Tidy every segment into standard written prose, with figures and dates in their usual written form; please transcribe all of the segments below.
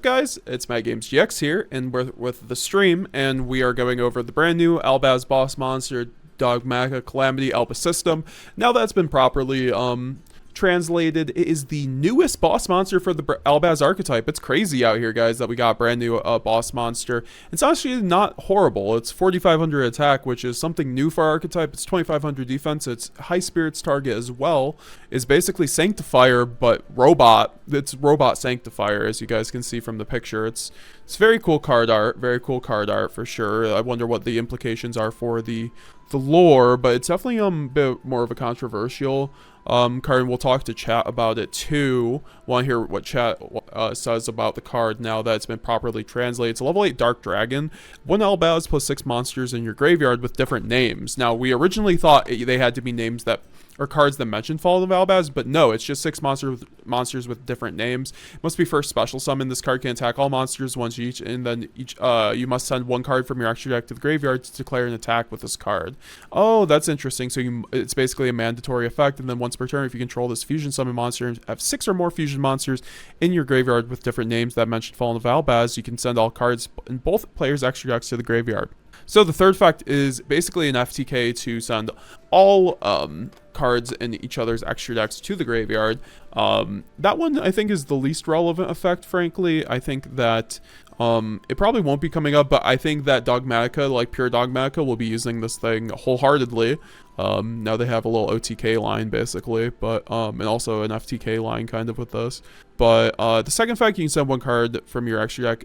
Guys, it's MetaGamesGX here, and we're with the stream, and we are going over the brand new Albaz boss monster, Dogmatica Calamity Albaz system. Now that's been properly translated, it is the newest boss monster for the Albaz archetype. It's crazy out here, guys, that we got a brand new boss monster. It's actually not horrible. It's 4,500 attack, which is something new for our archetype. It's 2,500 defense. It's high spirits target as well. Is basically Sanctifier, but robot. It's robot Sanctifier, as you guys can see from the picture. It's very cool card art. Very cool card art for sure. I wonder what the implications are for the lore, but it's definitely a bit more of a controversial card, and we'll talk to chat about it too. Want to hear what chat says about the card now that it's been properly translated. It's a level 8 Dark Dragon, 1 Albaz plus 6 monsters in your graveyard with different names. Now, we originally thought they had to be names that or cards that mention Fall of Albaz, but no, it's just 6 monsters with different names. It must be first special summon. This card can attack all monsters once each, and then you must send 1 card from your extra deck to the graveyard to declare an attack with this card. Oh, that's interesting. So it's basically a mandatory effect, and then once per turn, if you control this fusion summon monster, have 6 or more fusion monsters in your graveyard with different names that mention Fallen of Albaz, you can send all cards in both players' extra decks to the graveyard. So the third effect is basically an FTK to send all cards in each other's extra decks to the graveyard. That one I think is the least relevant effect, frankly. I think that it probably won't be coming up, but I think that Dogmatica, like pure Dogmatica, will be using this thing wholeheartedly. Now they have a little OTK line basically, but and also an FTK line kind of with this. But the second effect, you can send 1 card from your extra deck.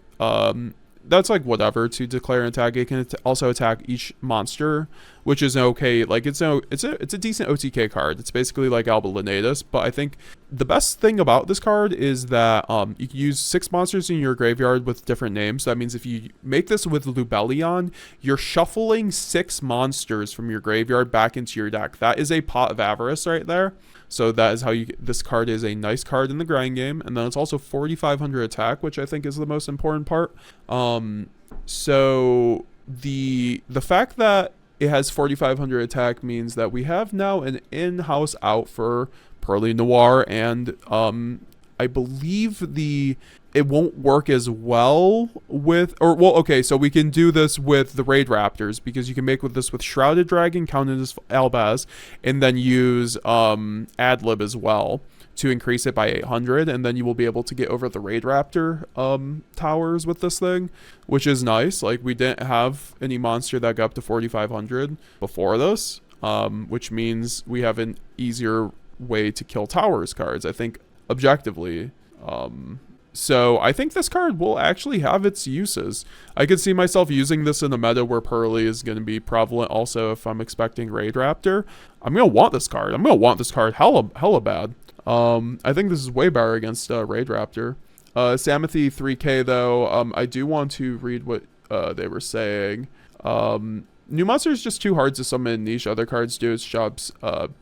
That's like whatever to declare an attack. It can also attack each monster, which is okay. Like it's a decent OTK card. It's basically like Albaz, but I think the best thing about this card is that you can use 6 monsters in your graveyard with different names. So that means if you make this with Lubellion, you're shuffling 6 monsters from your graveyard back into your deck. That is a pot of avarice right there. So that is how this card is a nice card in the grind game. And then it's also 4,500 attack, which I think is the most important part. So the fact that it has 4,500 attack means that we have now an in-house out for Purrely Noir, and I believe it won't work as well with, okay, so we can do this with the Raid Raptors, because you can make this with Shrouded Dragon, counted as Albaz, and then use Adlib as well to increase it by 800, and then you will be able to get over the Raid Raptor towers with this thing, which is nice. Like, we didn't have any monster that got up to 4,500 before this, which means we have an easier way to kill towers cards, I think, objectively. So I think this card will actually have its uses. I could see myself using this in a meta where Purrely is going to be prevalent. Also, if I'm expecting Raid Raptor, I'm going to want this card. I'm going to want this card hella bad. I think this is way better against Raid Raptor. Samathy 3K though, I do want to read what they were saying. New monster is just too hard to summon in niche. Other cards do its jobs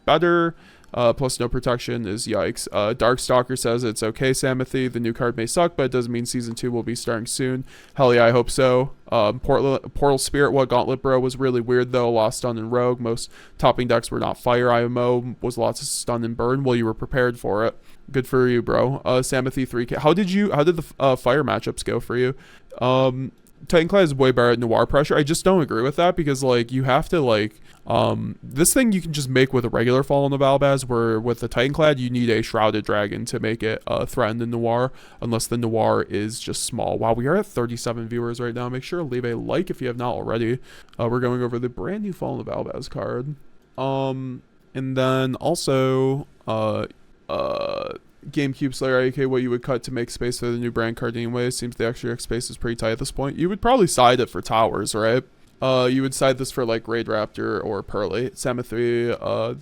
better. Plus no protection is yikes. Darkstalker says it's okay, Samathy. The new card may suck, but it doesn't mean Season 2 will be starting soon. Hell yeah, I hope so. Portal Spirit, what Gauntlet Bro was really weird though. Lost Stun and Rogue. Most topping decks were not Fire IMO. Was lots of Stun and Burn. Well, you were prepared for it. Good for you, bro. Samathy 3K. How did the Fire matchups go for you? Titanclad is way better at Noir Pressure. I just don't agree with that, because like you have to like this thing you can just make with a regular Fallen of Albaz, where with the Titanclad you need a Shrouded Dragon to make it threaten the Noir, unless the Noir is just small. Wow, we are at 37 viewers right now. Make sure to leave a like if you have not already. We're going over the brand new Fallen of Albaz card. And then also GameCube Slayer AK, what you would cut to make space for the new brand card anyway. Seems the extra space is pretty tight at this point. You would probably side it for towers, right? You would side this for like Raid Raptor or Purrely. Samathy,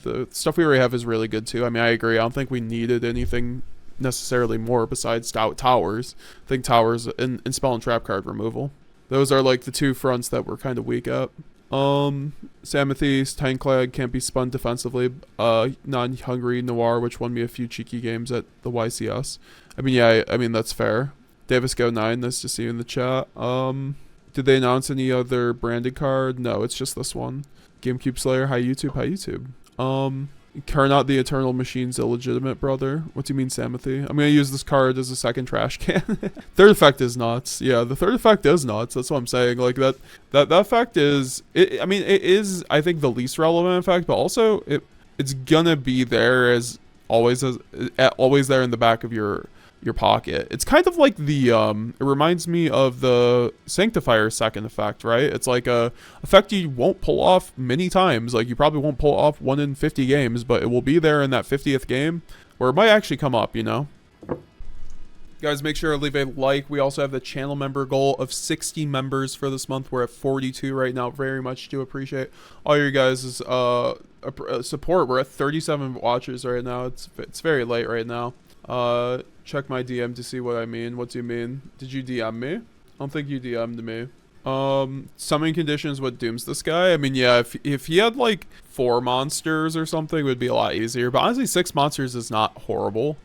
the stuff we already have is really good too. I mean, I agree. I don't think we needed anything necessarily more besides towers. I think towers and spell and trap card removal. Those are like the 2 fronts that we're kind of weak at. Samathy's Titanclad can't be spun defensively. Non-hungry Noir, which won me a few cheeky games at the YCS. I mean, yeah, I mean, that's fair. Davis Go 9, nice to see you in the chat. Did they announce any other branded card? No, it's just this one. GameCube Slayer, hi YouTube, hi YouTube. Carnot the Eternal Machine's illegitimate brother. What do you mean, Samothy? I'm gonna use this card as a second trash can. Third effect is nuts. Yeah, the third effect is nuts. That's what I'm saying. Like that effect is. I mean, it is. I think the least relevant effect, but also it's gonna be there as always there in the back of your pocket. It's kind of like the it reminds me of the Sanctifier second effect, right? It's like a effect you won't pull off many times. Like you probably won't pull off 1 in 50 games, but it will be there in that 50th game where it might actually come up, you know? Guys, make sure to leave a like. We also have the channel member goal of 60 members for this month. We're at 42 right now. Very much do appreciate all your guys' support. We're at 37 watchers right now. It's very late right now. Check my DM to see what I mean. What do you mean? Did you DM me? I don't think you DM'd me. Summoning conditions, what dooms this guy? I mean, yeah, if he had like 4 monsters or something, it would be a lot easier. But honestly, 6 monsters is not horrible.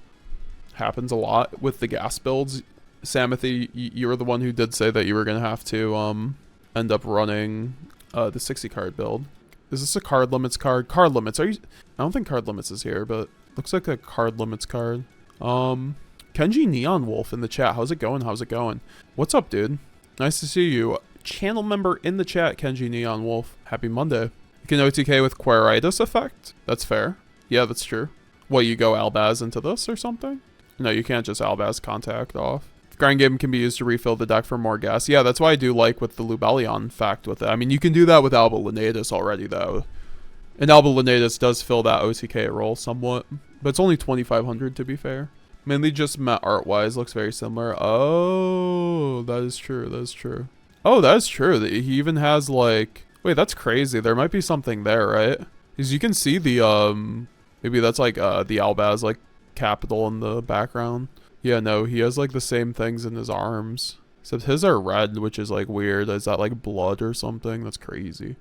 Happens a lot with the gas builds. Samothy, you were the one who did say that you were gonna have to end up running the 60 card build. Is this a card limits card? Card limits, are you? I don't think card limits is here, but looks like a card limits card. Kenji Neon Wolf in the chat. How's it going? How's it going? What's up, dude? Nice to see you. Channel member in the chat, Kenji Neon Wolf. Happy Monday. You can OTK with Queritis effect. That's fair. Yeah, that's true. What, you go Albaz into this or something? No, you can't just Albaz contact off. Grind game can be used to refill the deck for more gas. Yeah, that's why I do like with the Lubellion fact with it. I mean, you can do that with Alba Lenatus already, though. And Alba Lenatus does fill that OTK role somewhat. But it's only 2,500 to be fair. Mainly just met art-wise. Looks very similar. Oh, that is true. That is true. Oh, that is true. He even has like... Wait, that's crazy. There might be something there, right? Because you can see the... Maybe that's like the Albaz like capital in the background. Yeah, no, he has like the same things in his arms. Except his are red, which is like weird. Is that like blood or something? That's crazy.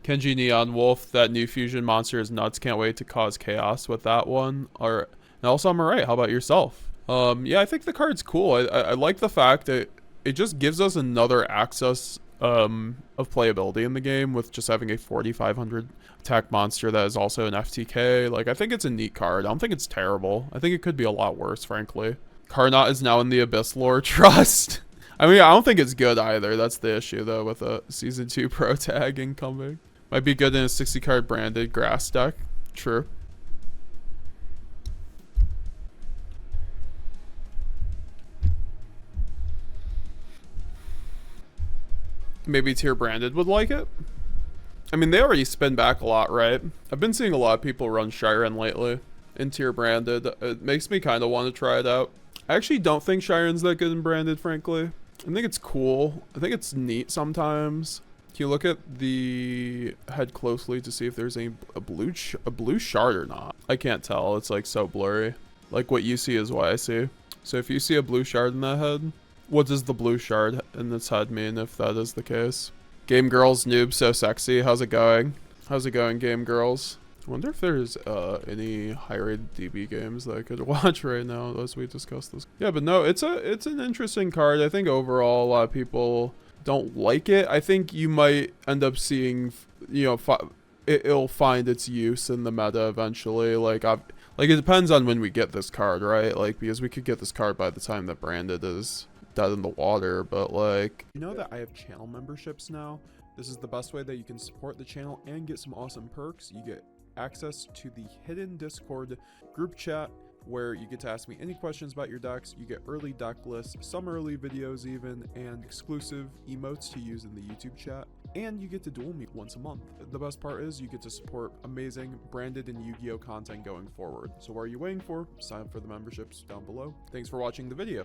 Kenji Neon Wolf, that new fusion monster is nuts. Can't wait to cause chaos with that one. Or... And also, I'm alright. How about yourself? Yeah, I think the card's cool. I like the fact that it just gives us another access of playability in the game with just having a 4,500 attack monster that is also an FTK. Like, I think it's a neat card. I don't think it's terrible. I think it could be a lot worse, frankly. Carnot is now in the Abyss lore. Trust. I mean, I don't think it's good either. That's the issue, though, with a Season 2 Pro tag incoming. Might be good in a 60 card branded grass deck. True. Maybe tier branded would like it. I mean, they already spin back a lot, right? I've been seeing a lot of people run Shiren lately in tier branded. It makes me kind of want to try it out. I actually don't think Shiren's that good in branded, frankly. I think it's cool. I think it's neat sometimes. Can you look at the head closely to see if there's a blue shard or not? I can't tell. It's like so blurry. Like what you see is what I see. So if you see a blue shard in that head, what does the blue shard in its head mean if that is the case? Game Girls Noob So Sexy. How's it going? How's it going, Game Girls? I wonder if there's any high-rated DB games that I could watch right now as we discuss this. Yeah, but no, it's an interesting card. I think overall a lot of people don't like it. I think you might end up seeing, you know, it'll find its use in the meta eventually. Like it depends on when we get this card, right? Like, because we could get this card by the time that branded is dead in the water, but like, you know that I have channel memberships now. This is the best way that you can support the channel and get some awesome perks. You get access to the hidden Discord group chat where you get to ask me any questions about your decks. You get early deck lists, some early videos even, and exclusive emotes to use in the YouTube chat. And you get to duel me once a month. The best part is you get to support amazing branded and Yu-Gi-Oh content going forward. So what are you waiting for? Sign up for the memberships down below. Thanks for watching the video.